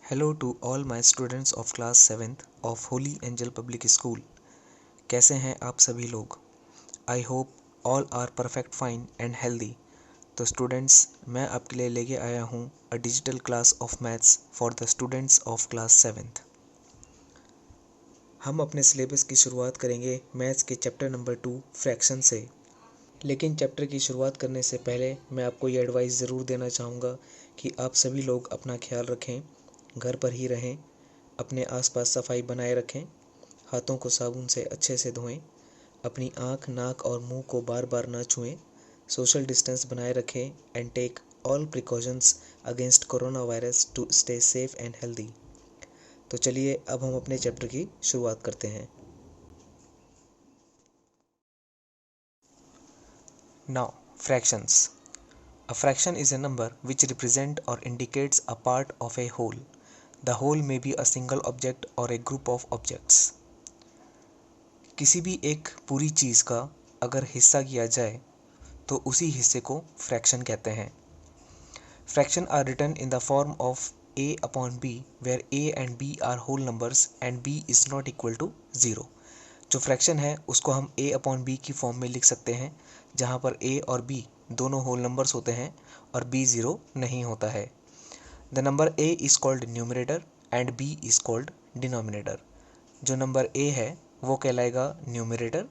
Hello to all my students of class 7th of Holy Angel Public School। कैसे हैं आप सभी लोग? I hope all are perfect fine and healthy. तो students, मैं आपके लिए लेके आया हूँ a digital class of maths for the students of class 7th। हम अपने सिलेबस की शुरुआत करेंगे मैथ्स के चैप्टर नंबर 2 फ्रैक्शन से। लेकिन चैप्टर की शुरुआत करने से पहले मैं आपको ये एडवाइस ज़रूर देना चाहूँगा कि आप सभी लोग अपना ख्याल रखें, घर पर ही रहें, अपने आसपास सफाई बनाए रखें, हाथों को साबुन से अच्छे से धोएं, अपनी आँख, नाक और मुंह को बार बार ना छुएं, सोशल डिस्टेंस बनाए रखें and take all precautions against corona virus to stay safe and healthy. तो चलिए अब हम अपने चैप्टर की शुरुआत करते हैं। Now fractions. A fraction is a number which represents or indicates a part of a whole. The whole may be a single object or a group of objects. किसी भी एक पूरी चीज़ का अगर हिस्सा किया जाए तो उसी हिस्से को फ्रैक्शन कहते हैं। Fraction are written in the form of a upon b where a and b are whole numbers and b is not equal to 0। जो फ्रैक्शन है उसको हम a अपॉन b की फॉर्म में लिख सकते हैं, जहाँ पर a और b दोनों होल नंबर्स होते हैं और b ज़ीरो नहीं होता है। The number a is called numerator and b is called denominator. जो नंबर a है वो कहलाएगा न्यूमरेटर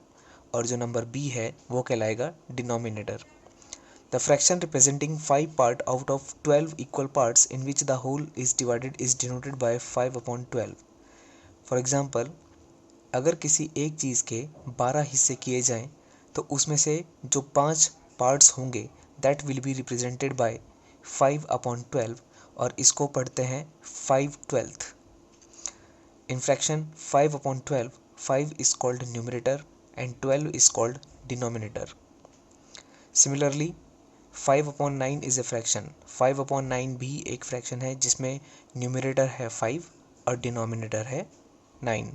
और जो नंबर b है वो कहलाएगा denominator. The fraction representing 5 part out of 12 equal parts in which the whole is divided is denoted by 5/12। For example, अगर किसी एक चीज़ के 12 हिस्से किए जाएं तो उसमें से जो 5 पार्ट्स होंगे that will be represented by 5/12 और इसको पढ़ते हैं 5/12। In fraction 5/12, 5 is called numerator and 12 is called denominator. Similarly 5/9 is a fraction. 5/9 भी एक फ्रैक्शन है जिसमें न्यूमरेटर है 5 और डिनोमिनेटर है 9।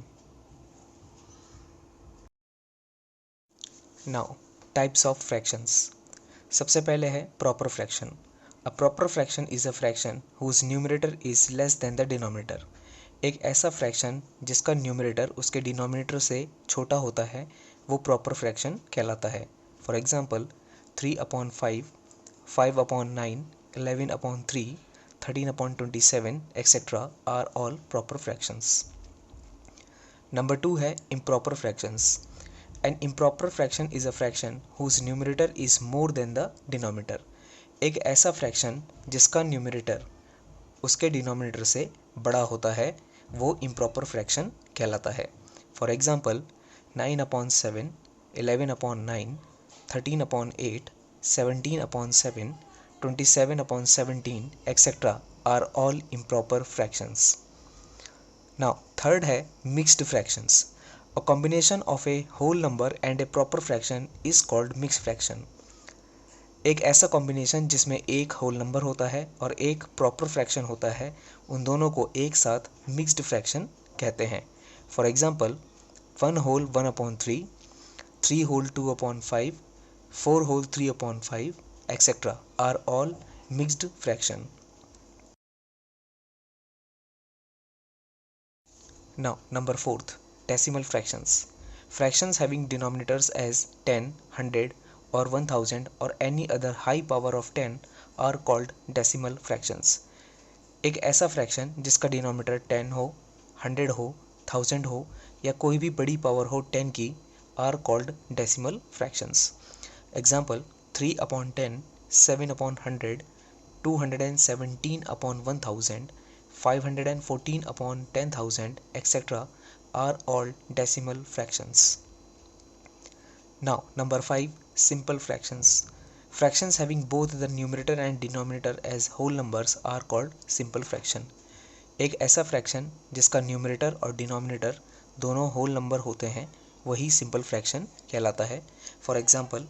Now types of fractions. सबसे पहले है proper fraction. A proper fraction is a fraction whose numerator is less than the denominator. एक ऐसा फ्रैक्शन जिसका न्यूमरेटर उसके डिनोमिनेटर से छोटा होता है वो प्रॉपर फ्रैक्शन कहलाता है। For example, 3/5, 5/9, 11/3, 13/27 etcetera are all proper fractions. Number 2 है improper fractions. An improper fraction is a fraction whose numerator is more than the denominator। एक ऐसा फ्रैक्शन जिसका न्यूमरेटर उसके डिनोमिनेटर से बड़ा होता है वो इम्प्रॉपर फ्रैक्शन कहलाता है। For example, 9/7, 11/9, 13/8, 17/7, 27/17 et cetera are all improper fractions. Now third है mixed fractions. A combination of a whole number and a proper fraction is called mixed fraction। एक ऐसा कॉम्बिनेशन जिसमें एक होल नंबर होता है और एक प्रॉपर फ्रैक्शन होता है, उन दोनों को एक साथ मिक्स्ड फ्रैक्शन कहते हैं। For example, 1 whole 1/3, 3 whole 2/5, 4 whole 3/5 etcetera are all mixed fraction. Now, number 4th, decimal fractions. Fractions having denominators as 10, 100 or 1000 or any other high power of 10 are called decimal fractions। एक ऐसा fraction जिसका denominator 10 हो, 100 हो, 1000 हो या कोई भी बड़ी पावर हो 10 की are called decimal fractions. Example, 3/10, 7/100, 217/1000, 514/10,000 etc. are all decimal fractions. Now, number 5, simple fractions. Fractions having both the numerator and denominator as whole numbers are called simple fraction। एक ऐसा फ्रैक्शन जिसका न्यूमरेटर और denominator दोनों whole number होते हैं वही simple fraction कहलाता है। For example,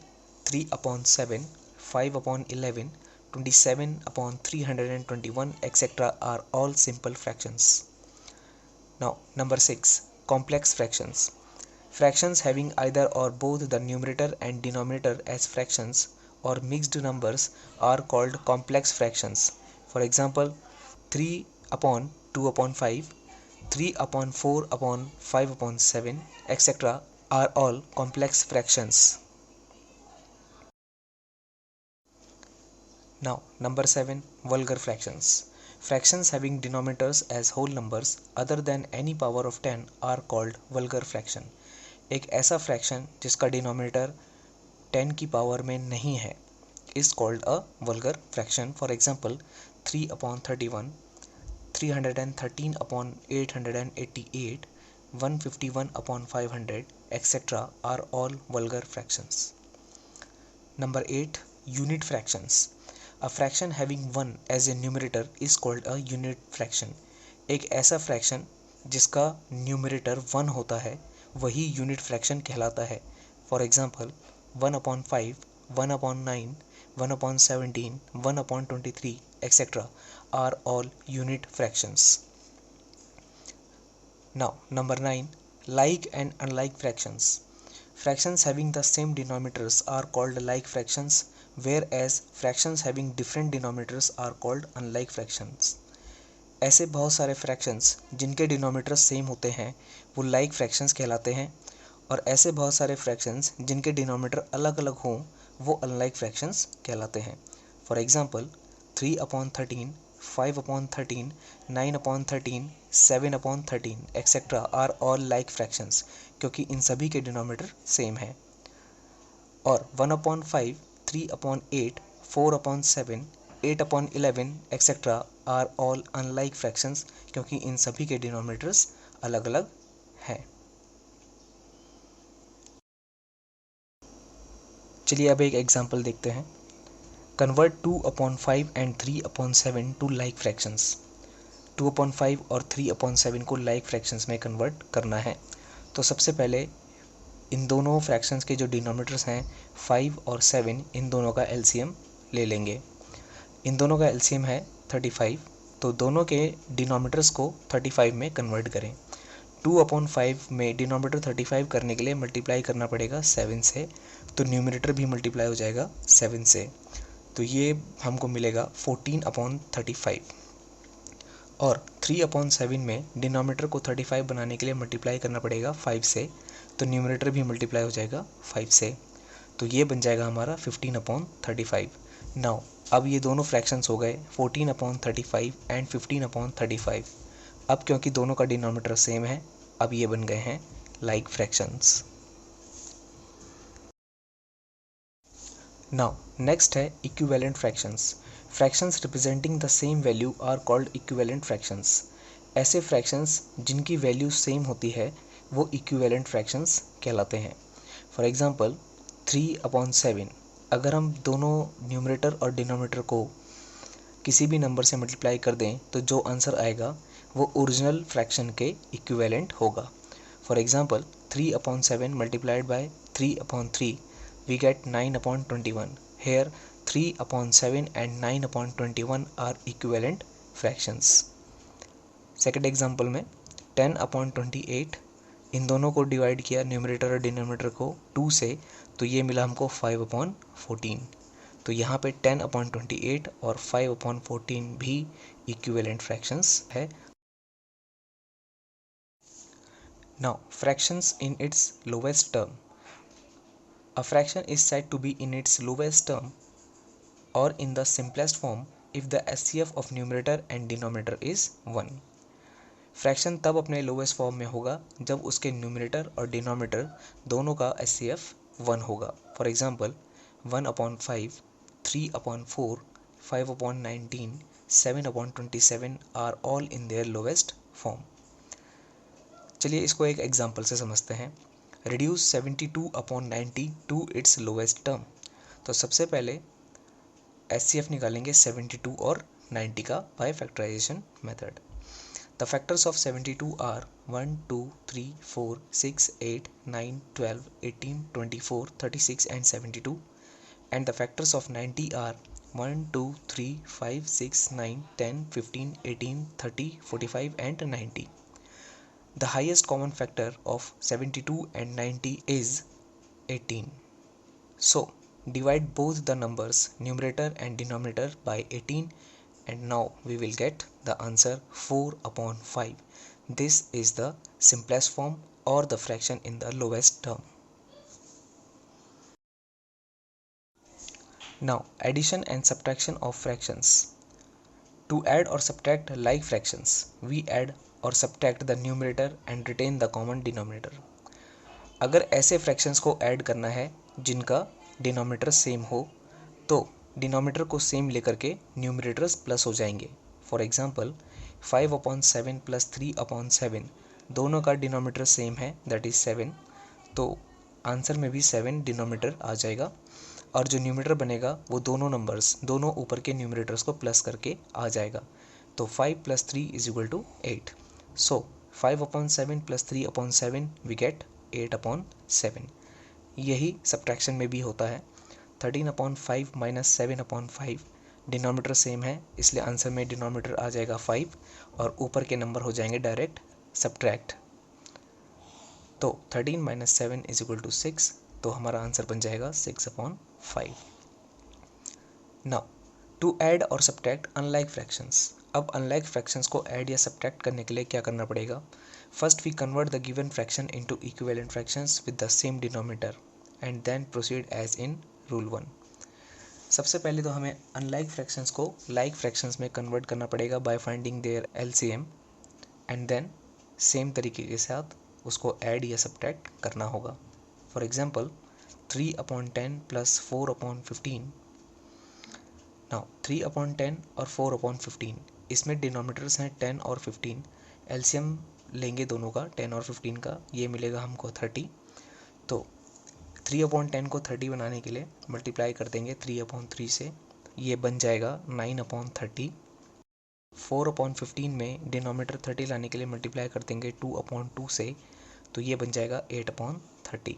3/7, 5/11, 27/321 etc. are all simple fractions. Now, number 6, complex fractions. Fractions having either or both the numerator and denominator as fractions or mixed numbers are called complex fractions. For example, 3/10 2 upon 5, 3 upon 4 upon 5 upon 7, etc. are all complex fractions. Now, number 7, vulgar fractions. Fractions having denominators as whole numbers other than any power of 10 are called vulgar fraction. एक ऐसा fraction जिसका denominator 10 की power में नहीं है is called a vulgar fraction. For example, 3 upon 31, 313 upon 888, 151 upon 500, etc. are all vulgar fractions. Number 8, unit fractions. A fraction having 1 as a numerator is called a unit fraction. एक ऐसा fraction जिसका numerator 1 होता है वही unit fraction कहलाता है. For example 1 upon 5, 1 upon 9, 1 upon 17, 1 upon 23, etc. are all unit fractions. Now, number 9, like and unlike fractions. Fractions having the same denominators are called like fractions, whereas fractions having different denominators are called unlike fractions. ऐसे बहुत सारे fractions जिनके denominator same होते हैं वो like fractions कहलाते हैं, और ऐसे बहुत सारे फ्रैक्शंस जिनके डिनोमिनेटर अलग अलग हों वो अनलाइक फ्रैक्शंस कहलाते हैं. For example 3 upon 13, 5 upon 13, 9 upon 13, 7 upon 13, etc. Are all like fractions क्योंकि इन सभी के डिनोमिनेटर सेम है. और 1 upon 5, 3 upon 8, 4 upon 7, 8 upon 11, etc. Are all unlike fractions क्योंकि इन सभी के डिनोमिनेटर्स अलग अलग हैं. चलिए अब एक एग्जांपल देखते हैं. Convert 2 upon 5 and 3 upon 7 to like fractions. 2 upon 5 और 3 upon 7 को लाइक फ्रैक्शंस में कन्वर्ट करना है. तो सबसे पहले इन दोनों फ्रैक्शंस के जो डिनोमिनेटर्स हैं 5 और 7, इन दोनों का एलसीएम ले लेंगे. इन दोनों का एलसीएम है 35, तो दोनों के डिनोमिनेटर्स को 35 में कन्वर्ट करें. 2 upon 5 में डिनोमिनेटर 35 करने के लिए मल्टीप्लाई करना पड़ेगा 7 से, तो न्यूमरेटर भी मल्टीप्लाई हो जाएगा 7 से, तो ये हमको मिलेगा 14 upon 35. और 3 upon 7 में डिनोमिनेटर को 35 बनाने के लिए मल्टीप्लाई करना पड़ेगा 5 से, तो न्यूमरेटर भी मल्टीप्लाई हो जाएगा 5 से, तो ये बन जाएगा हमारा 15 upon 35. नाउ अब ये दोनों फ्रैक्शंस हो गए 14 upon 35 एंड 15 upon 35. अब क्योंकि दोनों का डिनोमिनेटर सेम है अब ये बन गए हैं लाइक फ्रैक्शंस. नाउ नेक्स्ट है equivalent fractions. Fractions representing the same value are called equivalent fractions. ऐसे फ्रैक्शंस जिनकी वैल्यू सेम होती है वो इक्विवेलेंट फ्रैक्शंस कहलाते हैं. फॉर एग्जांपल 3 upon 7, अगर हम दोनों न्यूमरेटर और डिनोमिनेटर को किसी भी नंबर से मल्टीप्लाई कर दें तो जो आंसर आएगा वो ओरिजिनल फ्रैक्शन के इक्विवेलेंट होगा. For example 3 upon 7 multiplied by 3 upon 3 we get 9 upon 21. Here 3 upon 7 and 9 upon 21 are equivalent fractions. Second example में 10 upon 28, इन दोनों को डिवाइड किया न्यूमरेटर और डिनोमिनेटर को 2 से, तो ये मिला हमको 5 upon 14. तो यहाँ पे 10 upon 28 और 5 upon 14 भी इक्विवेलेंट फ्रैक्शंस है. Now, fractions in its lowest term. A fraction is said to be in its lowest term or in the simplest form if the SCF of numerator and denominator is 1. Fraction तब अपने lowest form में होगा जब उसके numerator और denominator दोनों का SCF 1 होगा. For example 1 upon 5, 3 upon 4, 5 upon 19, 7 upon 27 are all in their lowest form. चलिए इसको एक एग्जांपल से समझते हैं. Reduce 72 upon 90 to its lowest term. तो सबसे पहले SCF निकालेंगे 72 और 90 का by factorization method. The factors of 72 are 1, 2, 3, 4, 6, 8, 9, 12, 18, 24, 36 and 72, and the factors of 90 are 1, 2, 3, 5, 6, 9, 10, 15, 18, 30, 45 and 90. The highest common factor of 72 and 90 is 18. So, divide both the numbers numerator and denominator by 18 and now we will get the answer 4 upon 5. This is the simplest form or the fraction in the lowest term. Now addition and subtraction of fractions. To add or subtract like fractions, we add or subtract the numerator and retain the common denominator. अगर ऐसे fractions को add करना है जिनका denominator same हो तो denominator को same लेकर के न्यूमरेटर्स प्लस हो जाएंगे. फॉर एग्जांपल 5/7 प्लस 3/7 दोनों का डिनोमिनेटर सेम है, दैट इज़ 7. तो आंसर में भी 7 डिनोमिनेटर आ जाएगा और जो न्यूमरेटर बनेगा वो दोनों नंबर्स, दोनों ऊपर के न्यूमरेटर्स को प्लस करके आ जाएगा. तो 5 + 3 = 8. So 5/7 plus 3/7 we get 8/7. यही सब्ट्रैक्शन में भी होता है. 13/5 - 7/5 डिनोमिनेटर सेम है इसलिए आंसर में डिनोमिनेटर आ जाएगा 5 और ऊपर के नंबर हो जाएंगे डायरेक्ट सब्ट्रैक्ट. तो 13 - 7 = 6. तो हमारा आंसर बन जाएगा 6/5. नाउ टू ऐड और सब्ट्रैक्ट अनलाइक फ्रैक्शंस. अब अनलाइक फ्रैक्शंस को ऐड या सब्ट्रैक्ट करने के लिए क्या करना पड़ेगा? First we convert the given fraction into equivalent fractions with the same denominator and then proceed as in rule 1. सबसे पहले तो हमें अनलाइक फ्रैक्शंस को लाइक फ्रैक्शंस में कन्वर्ट करना पड़ेगा by finding their LCM and then same तरीके के साथ उसको ऐड या सब्ट्रैक्ट करना होगा. For example 3/10 plus 4/15. नाउ 3/10 और 4/15 इसमें डिनोमिनेटर्स हैं 10 और 15. एलसीएम लेंगे दोनों का 10 और 15 का, ये मिलेगा हमको 30. तो 3/10 को 30 बनाने के लिए मल्टीप्लाई कर देंगे 3/3 से, ये बन जाएगा 9/30. 4/15 में डिनोमिनेटर 30 लाने के लिए मल्टीप्लाई कर देंगे 2/2 से, तो ये बन जाएगा 8/30.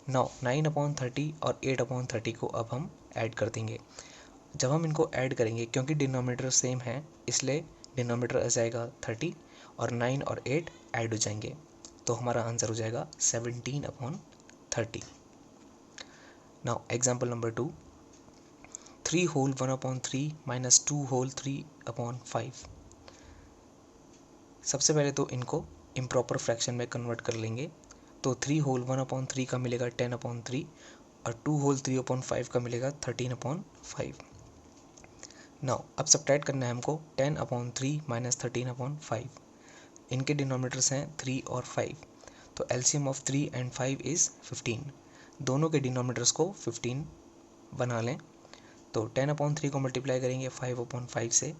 नाउ 9/30 और 8/30 को अब हम ऐड कर देंगे. जब हम इनको ऐड करेंगे क्योंकि डिनोमिनेटर सेम है इसलिए डिनोमिनेटर आ जाएगा 30 और 9 और 8 ऐड हो जाएंगे. तो हमारा आंसर हो जाएगा 17/30. Now example number 2. 3 whole 1/3 minus 2 whole 3/5. सबसे पहले तो इनको इम्प्रॉपर फ्रैक्शन में कन्वर्ट कर लेंगे. तो 3 होल 1/3 का मिलेगा 10/3 और 2 होल 3/5 का मिलेगा 13/5. नाउ अब सब्ट्रैक्ट करना है हमको 10/3 माइनस 13/5. इनके डिनोमिनेटर्स हैं 3 और 5. तो एलसीएम ऑफ 3 एंड 5 इज़ 15. दोनों के डिनोमिनेटर्स को 15 बना लें. तो 10/3 को मल्टीप्लाई करेंगे 5/5 से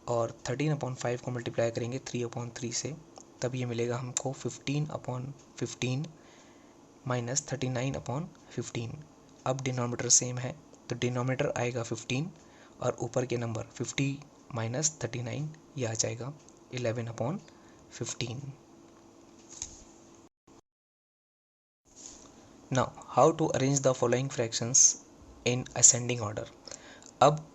और 13/5 को मल्टीप्लाई करेंगे 3/3 से, तब ये मिलेगा हमको 15/15 माइनस 39/15. अब डिनोमिनेटर सेम है तो डिनोमिनेटर आएगा 15 और ऊपर के नंबर 50 माइनस 39 ये आ जाएगा 11/15. Now how to arrange the following fractions in ascending order. अब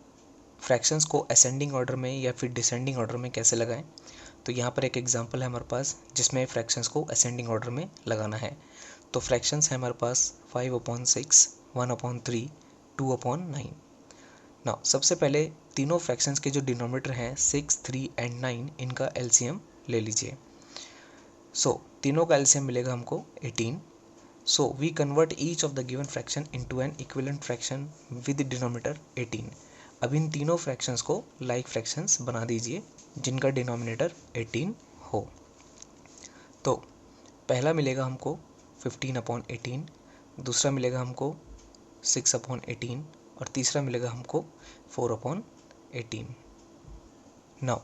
फ्रैक्शंस को असेंडिंग ऑर्डर में या फिर डिसेंडिंग ऑर्डर में कैसे लगाएं. तो यहाँ पर एक एग्जांपल है हमारे पास जिसमें फ्रैक्शंस को असेंडिंग ऑर्डर में लगाना है. तो फ्रैक्शंस है हमारे पास 5/6, 1/3, 2/9. नाउ सबसे पहले तीनों फ्रैक्शंस के जो डिनोमिनेटर हैं 6, 3 एंड 9 इनका एलसीएम ले लीजिए. सो तीनों का एलसीएम मिलेगा हमको 18. So we convert each of the given fraction into an equivalent fraction with denominator 18. अब इन तीनों फ्रैक्शंस को लाइक फ्रैक्शंस बना दीजिए जिनका डिनोमिनेटर 18 हो. तो पहला मिलेगा हमको 15/18, दूसरा मिलेगा हमको 6/18 और तीसरा मिलेगा हमको 4/18. नाउ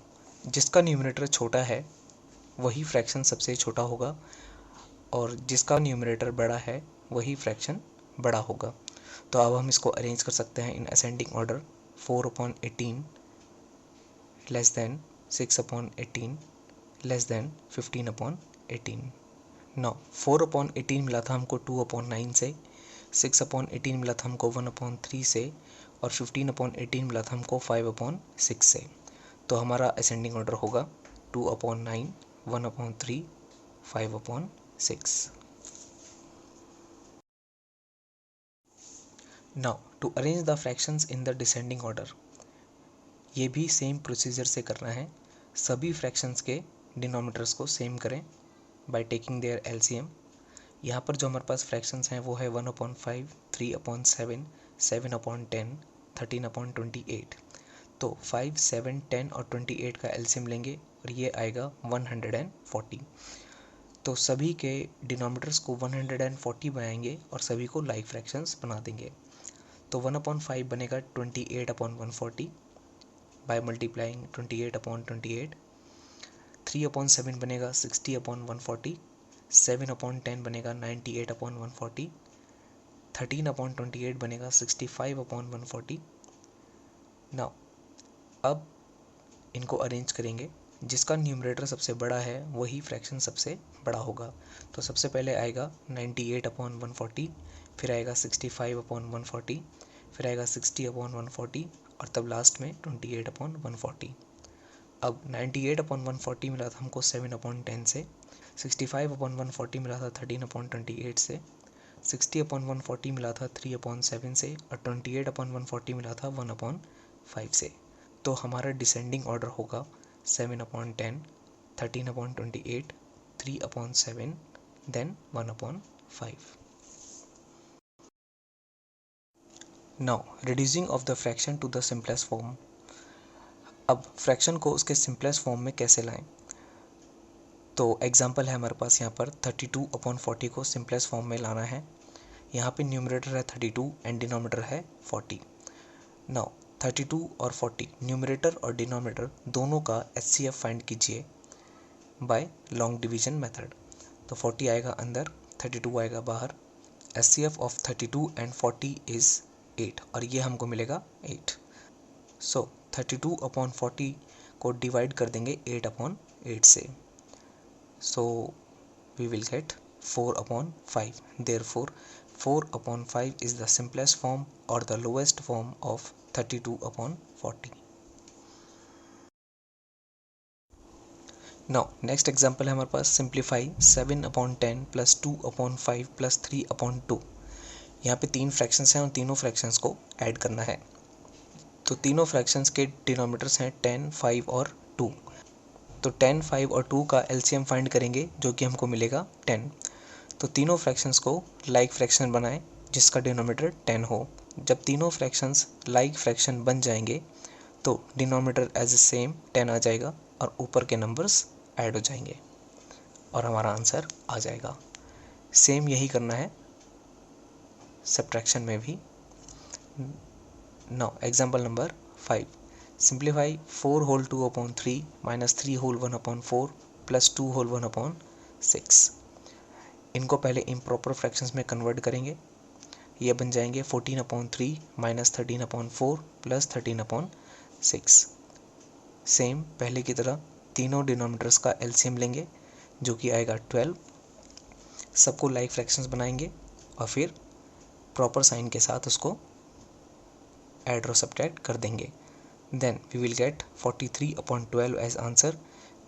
जिसका न्यूमरेटर छोटा है वही फ्रैक्शन सबसे छोटा होगा और जिसका न्यूमरेटर बड़ा है वही फ्रैक्शन बड़ा होगा. तो अब हम इसको अरेंज कर सकते हैं इन ascending order. 4/18 less than 6/18 less than 15/18. Now 4/18 मिला था हमको 2/9 से, 6/18 मिला था हमको 1/3 से और 15/18 मिला था हमको 5/6 से. तो हमारा असेंडिंग ऑर्डर होगा 2/9, 1/3, 5/6. Now to arrange the fractions in the descending order. ये भी सेम प्रोसीजर से करना है। सभी फ्रैक्शंस के डिनोमिनेटर्स को सेम करें बाय टेकिंग देयर एलसीएम। यहाँ पर जो हमारे पास फ्रैक्शंस हैं वो है 1/5, 3/7, 7/10, 13/28। तो 5, 7, 10 और 28 का एलसीएम लेंगे और ये आएगा 140। तो सभी के डिनोमिनेटर्स को 140 बनाएंगे और सभी को लाइक फ्रैक्शंस बना देंगे। तो 1/5 बनेगा 28/140 बाय मल्टीप्लाइंग 28/28। 3/7 बनेगा 60/140। 7/10 बनेगा 98/140। 13/28 बनेगा 65/140। नाउ अब इनको अरेंज करेंगे। जिसका न्यूमरेटर सबसे बड़ा है वही फ्रैक्शन सबसे बड़ा होगा। तो सबसे पहले आएगा 98/140, फिर आएगा 65/140, फिर आएगा 60/140 और तब लास्ट में 28/140। अब 98/140 मिला था हमको 7/10 से, 65/140 मिला था 13/28 से, 60/140 मिला था 3/7 से और 28/140 मिला था 1/5 से। तो हमारा डिसेंडिंग ऑर्डर होगा 7/10, 13/28, 3/7, then 1/5। Now reducing of the fraction to the simplest form. अब फ्रैक्शन को उसके सिंपलेस्ट फॉर्म में कैसे लाएं? तो एग्जांपल है हमारे पास यहाँ पर 32/40 को सिंपलेस्ट फॉर्म में लाना है। यहाँ पे न्यूमरेटर है 32 एंड डिनोमिनेटर है 40। नाउ 32 और 40 न्यूमरेटर और डिनोमिनेटर दोनों का HCF फाइंड कीजिए बाय लॉन्ग डिवीजन मेथड। तो 40 आएगा अंदर, 32 आएगा बाहर। HCF ऑफ 32 एंड 40 इज़ 8 और ये हमको मिलेगा 8। सो 32/40 को डिवाइड कर देंगे 8/8 से। So we will get 4/5। Therefore 4/5 is the simplest form or the lowest form of 32/40. Now next example है हमारे पास simplify 7/10 plus 2/5 plus 3/2। यहाँ पे तीन फ्रैक्शंस हैं और तीनों फ्रैक्शंस को ऐड करना है। तो तीनों फ्रैक्शंस के डिनोमिनेटर्स हैं 10, 5 और 2। तो 10, 5 और 2 का एलसीएम फाइंड करेंगे जो कि हमको मिलेगा 10। तो तीनों फ्रैक्शंस को लाइक फ्रैक्शन बनाएं जिसका डिनोमिनेटर 10 हो। जब तीनों फ्रैक्शंस लाइक फ्रैक्शन बन जाएंगे तो डिनोमिनेटर एज ए सेम 10 आ जाएगा और ऊपर के नंबर्स ऐड हो जाएंगे और हमारा आंसर आ जाएगा। सेम यही करना है सब्ट्रैक्शन में भी। Now example number 5, simplify 4 whole 2/3 minus 3 whole 1/4 plus 2 whole 1/6। इनको पहले इम्प्रॉपर फ्रैक्शंस में कन्वर्ट करेंगे। ये बन जाएंगे 14/3 माइनस 13/4 प्लस 13/6। सेम पहले की तरह तीनों डिनोमिनेटर्स का एलसीएम लेंगे जो कि आएगा 12। सबको लाइक फ्रैक्शंस बनाएंगे और फिर प्रॉपर साइन के साथ उसको ऐड और सब्ट्रैक्ट कर देंगे। Then we will get 43/12 as answer.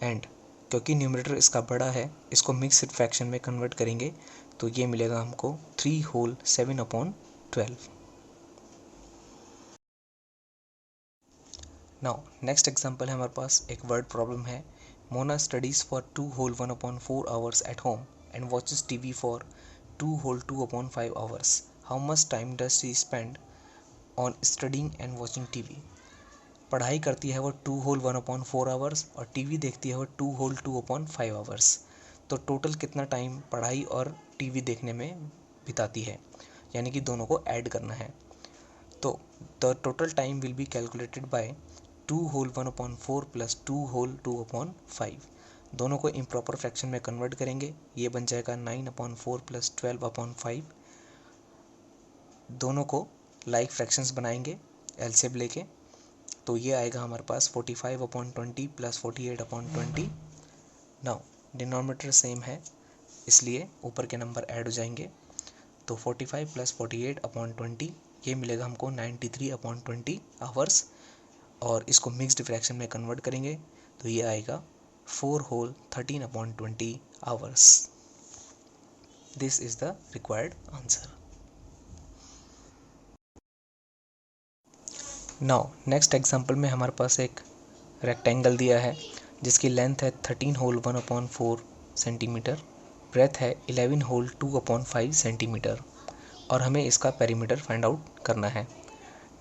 And क्योंकि न्यूमरेटर इसका बड़ा है इसको मिक्स्ड फ्रैक्शन में कन्वर्ट करेंगे तो ये मिलेगा हमको 3 होल 7/12। नाउ नेक्स्ट एग्जांपल है हमारे पास एक वर्ड प्रॉब्लम है। Mona studies for 2 whole 1/4 hours at home and watches TV for 2 whole 2/5 hours. How much time does she spend on studying and watching TV. पढ़ाई करती है वो 2 होल 1/4 आवर्स और TV देखती है वो 2 होल 2/5 आवर्स। तो टोटल कितना टाइम पढ़ाई और टीवी देखने में बिताती है, यानी कि दोनों को ऐड करना है। तो the total time will be calculated by 2 whole 1/4 plus 2 whole 2/5। दोनों को इम्प्रॉपर फ्रैक्शन में कन्वर्ट करेंगे। ये बन जाएगा 9/4 प्लस 12/5। दोनों को लाइक फ्रैक्शंस बनाएंगे एलसीएम लेके। तो ये आएगा हमारे पास 45/20 प्लस 48/20। नाउ डिनोमिनेटर सेम है इसलिए ऊपर के नंबर ऐड हो जाएंगे। तो 45 प्लस 48/20 ये मिलेगा हमको 93/20 आवर्स और इसको मिक्स्ड फ्रैक्शन में कन्वर्ट करेंगे तो ये आएगा 4 whole 13/20 hours. This is the required answer. Now next example में हमारे पास एक रेक्टेंगल दिया है जिसकी लेंथ है 13 होल 1/4 सेंटीमीटर, ब्रेथ है 11 होल 2/5 सेंटीमीटर और हमें इसका पेरीमीटर फाइंड आउट करना है।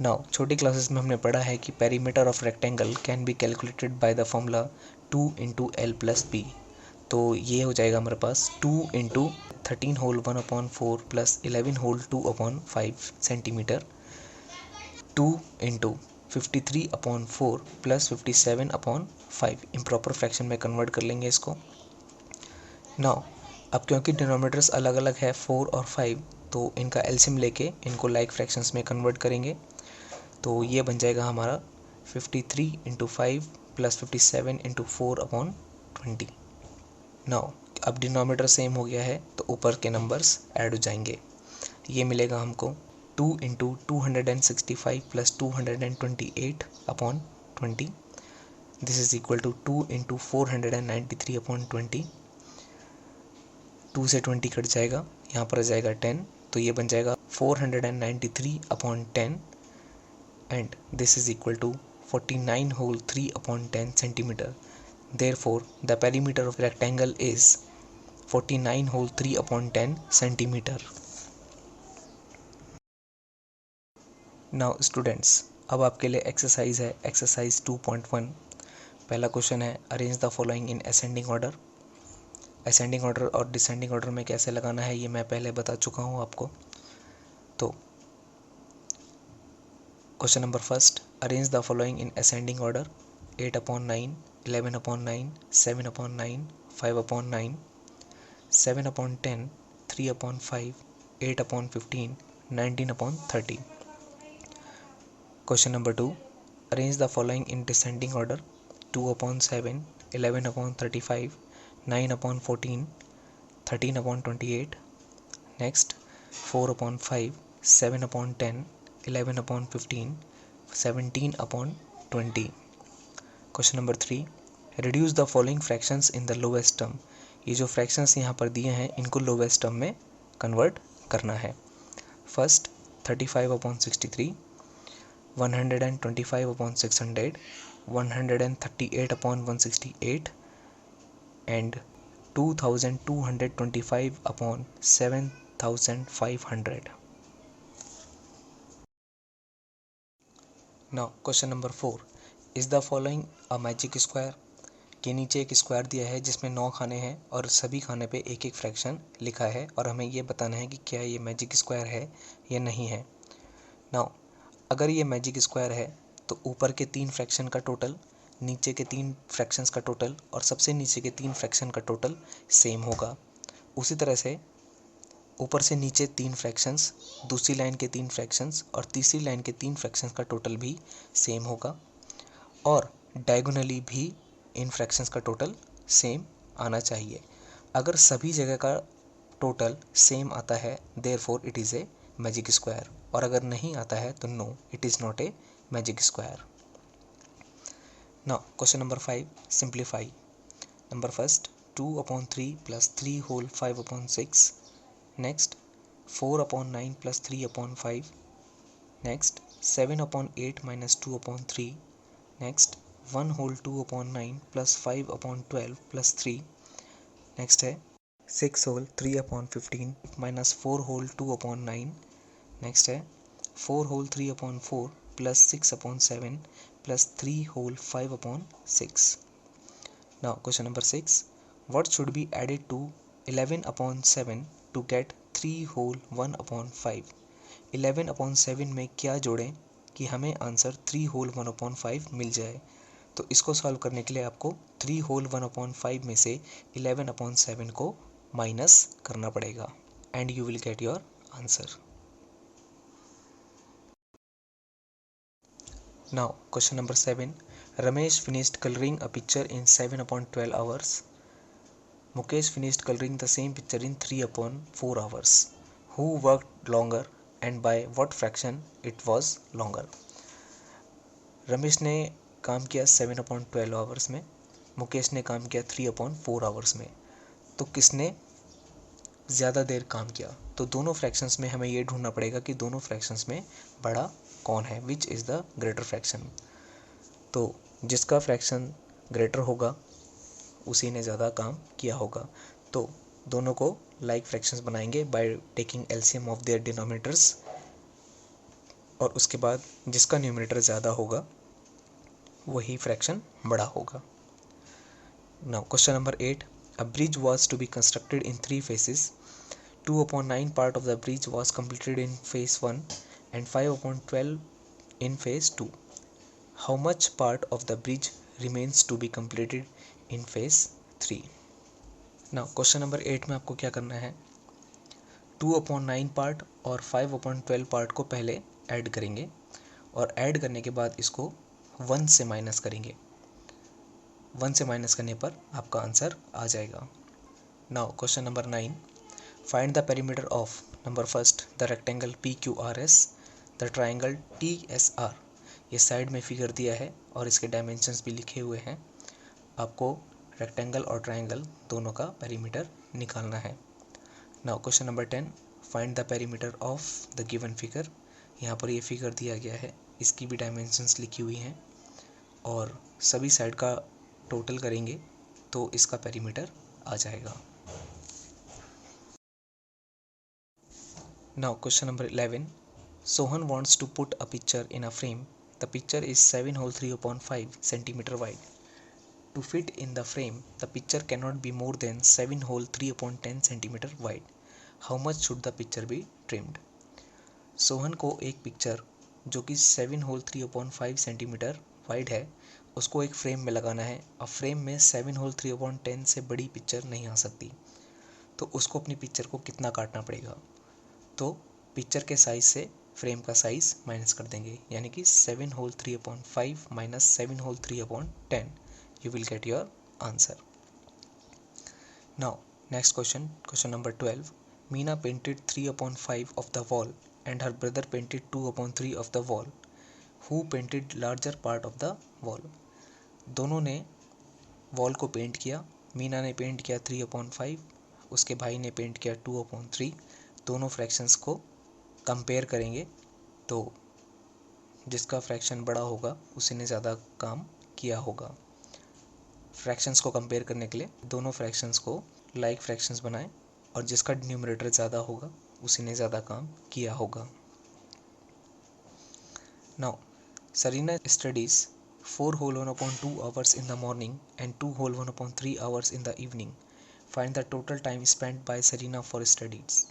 नाउ छोटी क्लासेस में हमने पढ़ा है कि perimeter of rectangle can be calculated by the formula 2 × L+B। तो ये हो जाएगा हमारे पास 2 × 13 whole 1/4 plus 11 whole 2/5 centimetre 2 × 53/4 plus 57/5। Improper fraction में कन्वर्ट कर लेंगे इसको। नाउ अब क्योंकि डिनोमिनेटर्स अलग अलग है 4 और 5, तो इनका एलसीएम लेके इनको लाइक फ्रैक्शंस में कन्वर्ट करेंगे। तो ये बन जाएगा हमारा 53 × 5 प्लस 57 × 4/20। नाउ अब डिनोमिनेटर सेम हो गया है तो ऊपर के नंबर्स ऐड हो जाएंगे। ये मिलेगा हमको 2 × 265 plus 228/20। This is equal to 2 × 493/20। 2 से 20 कट जाएगा, यहाँ पर आ जाएगा 10, तो ये बन जाएगा 493/10 and this is equal to 49 whole 3/10 centimetre. Therefore, the perimeter of rectangle is 49 whole 3/10 centimeter. Now students, अब आपके लिए एक्सरसाइज है एक्सरसाइज 2.1। पहला क्वेश्चन है arrange the following in ascending order. Ascending order और डिसेंडिंग ऑर्डर में कैसे लगाना है ये मैं पहले बता चुका हूँ आपको। तो question number first, arrange the following in ascending order 8/9, 11/9, 7/9, 5/9, 7/10, 3/5, 8/15, 19/30। Question number 2, arrange the following in descending order 2/7, 11/35, 9/14, 13/28, next 4/5, 7/10, 11/15, 17/20। Question number 3, reduce the following fractions in the lowest term। ये जो फ्रैक्शंस यहाँ पर दिए हैं इनको लोवेस्ट टर्म में convert करना है। First 35/63, 125/600, 138/168 and 2225/7500। Now question number 4, is the following a magic square. के नीचे एक स्क्वायर दिया है जिसमें 9 खाने हैं और सभी खाने पे एक एक फ्रैक्शन लिखा है और हमें ये बताना है कि क्या ये मैजिक स्क्वायर है या नहीं है। नाउ अगर ये मैजिक स्क्वायर है तो ऊपर के 3 फ्रैक्शन का टोटल, नीचे के 3 फ्रैक्शंस का टोटल और सबसे नीचे के 3 फ्रैक्शन का टोटल सेम होगा। उसी तरह से ऊपर से नीचे 3 फ्रैक्शंस, दूसरी लाइन के 3 फ्रैक्शंस और तीसरी लाइन के 3 फ्रैक्शंस का टोटल भी सेम होगा और डायगोनली भी इन फ्रैक्शंस का टोटल सेम आना चाहिए। अगर सभी जगह का टोटल सेम आता है therefore it is a magic square, और अगर नहीं आता है तो no it is not a magic square. Now question number 5, simplify. Number first 2/3 plus 3 whole 5/6, next 4/9 plus 3/5, next 7/8 minus 2/3, next 1 whole 2/9 plus 5/12 plus 3, next है 6 whole 3/15 minus 4 whole 2/9, next है 4 whole 3/4 plus 6/7 plus 3 whole 5/6। Now question number 6, what should be added to 11/7 to get 3 whole 1/5। 11/7 में क्या जोड़ें कि हमें answer 3 whole 1/5 मिल जाए। तो इसको सॉल्व करने के लिए आपको 3 होल 1/5 में से 11/7 को माइनस करना पड़ेगा and you will get your answer. Now question number 7, Ramesh finished coloring a picture in 7/12 hours. Mukesh finished coloring the same picture in 3/4 hours. Who worked longer and by what fraction it was longer? Ramesh ने काम किया 7/12 hours में, मुकेश ने काम किया 3/4 hours में। तो किसने ज़्यादा देर काम किया? तो दोनों फ्रैक्शंस में हमें ये ढूंढना पड़ेगा कि दोनों फ्रैक्शंस में बड़ा कौन है, which is the greater fraction. तो जिसका फ्रैक्शन ग्रेटर होगा उसी ने ज़्यादा काम किया होगा। तो दोनों को लाइक फ्रैक्शंस बनाएंगे by taking LCM of their denominators, और उसके बाद जिसका न्यूमरेटर ज़्यादा होगा वही फ्रैक्शन बड़ा होगा। Now question number 8, a bridge was to be constructed in 3 phases. 2/9 part of the bridge was completed in phase 1 and 5/12 in phase 2. How much part of the bridge remains to be completed in phase 3? Now question number 8 में आपको क्या करना है, 2/9 part और 5/12 part को पहले add करेंगे और ऐड करने के बाद इसको 1 से माइनस करेंगे। 1 से माइनस करने पर आपका आंसर आ जाएगा। Now question number 9, find the perimeter of number first the rectangle PQRS, the triangle TSR। ये साइड में फिगर दिया है और इसके डायमेंशंस भी लिखे हुए हैं। आपको रेक्टेंगल और ट्राइंगल दोनों का पेरीमीटर निकालना है। Now question number 10, find the perimeter of the given figure. यहाँ पर ये फिगर दिया गया है, इसकी भी डायमेंशंस लिखी हुई हैं और सभी साइड का टोटल करेंगे तो इसका पेरीमीटर आ जाएगा। Now question number 11, Sohan wants to put a picture in a frame. The picture is 7 whole 3/5 centimeter wide. To fit in the frame, the picture cannot be more than 7 whole 3/10 centimeter wide. How much should the picture be trimmed? Sohan को एक picture जो कि 7 whole 3/5 centimetre wide है उसको एक frame में लगाना है। अब फ्रेम में 7 whole 3/10 से बड़ी पिक्चर नहीं आ सकती, तो उसको अपनी पिक्चर को कितना काटना पड़ेगा। तो पिक्चर के साइज़ से फ्रेम का साइज़ माइनस कर देंगे, यानी कि 7 whole 3/5 minus 7 whole 3/10, you will get your answer. Now next question, question number 12, Meena painted 3/5 of the wall and her brother painted 2/3 of the wall. Who painted larger part of the wall? दोनों ने wall को paint किया। मीना ने paint किया 3/5, उसके भाई ने paint किया 2/3। दोनों फ्रैक्शंस को कंपेयर करेंगे तो जिसका फ्रैक्शन बड़ा होगा उसी ने ज़्यादा काम किया होगा। फ्रैक्शंस को कंपेयर करने के लिए दोनों फ्रैक्शंस को लाइक फ्रैक्शंस बनाएं और जिसका न्यूमरेटर ज़्यादा होगा उसी ने ज़्यादा काम किया होगा। Now Sarina studies 4 whole 1/2 hours in the morning and 2 whole 1/3 hours in the evening. Find the total time spent by Sarina for studies.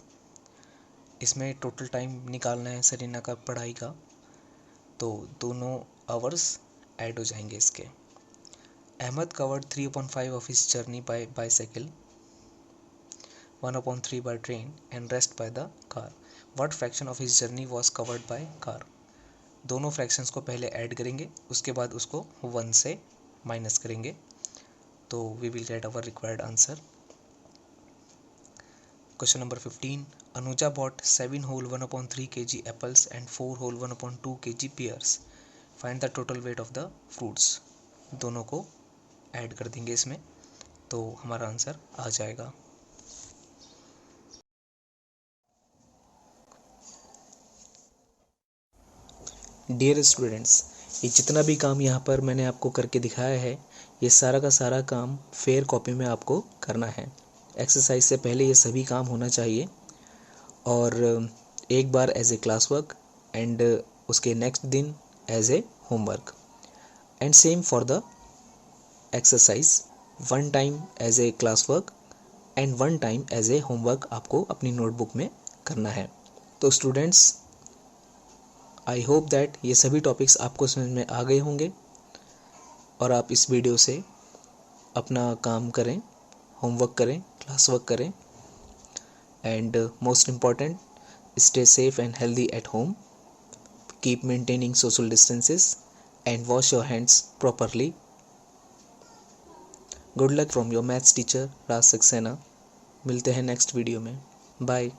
इसमें टोटल टाइम निकालना है सरीना का पढ़ाई का, तो दोनों आवर्स ऐड हो जाएंगे इसके। Ahmed covered 3/5 of his journey by bicycle, 1/3 by train and rest by the car. What fraction of his journey was covered by car? दोनों फ्रैक्शंस को पहले ऐड करेंगे, उसके बाद उसको 1 से माइनस करेंगे, तो we will get our required answer. Question number 15, Anuja bought 7 whole 1/3 kg apples and 4 whole 1/2 kg pears. Find the total weight of the fruits. दोनों को ऐड कर देंगे इसमें, तो हमारा आंसर आ जाएगा। डियर स्टूडेंट्स, ये जितना भी काम यहाँ पर मैंने आपको करके दिखाया है, ये सारा का सारा काम फेयर कॉपी में आपको करना है। एक्सरसाइज से पहले ये सभी काम होना चाहिए और एक बार as a class work and उसके नेक्स्ट दिन as a homework, and same for the exercise, 1 time as a class work and 1 time as a homework आपको अपनी नोटबुक में करना है। तो स्टूडेंट्स, आई होप दैट ये सभी टॉपिक्स आपको समझ में आ गए होंगे और आप इस वीडियो से अपना काम करें, होमवर्क करें, क्लास वर्क करें, and most important, stay safe and healthy at home, keep maintaining social distances and wash your hands properly. Good luck from your maths teacher Raj Saxena. मिलते हैं नेक्स्ट वीडियो में। बाय।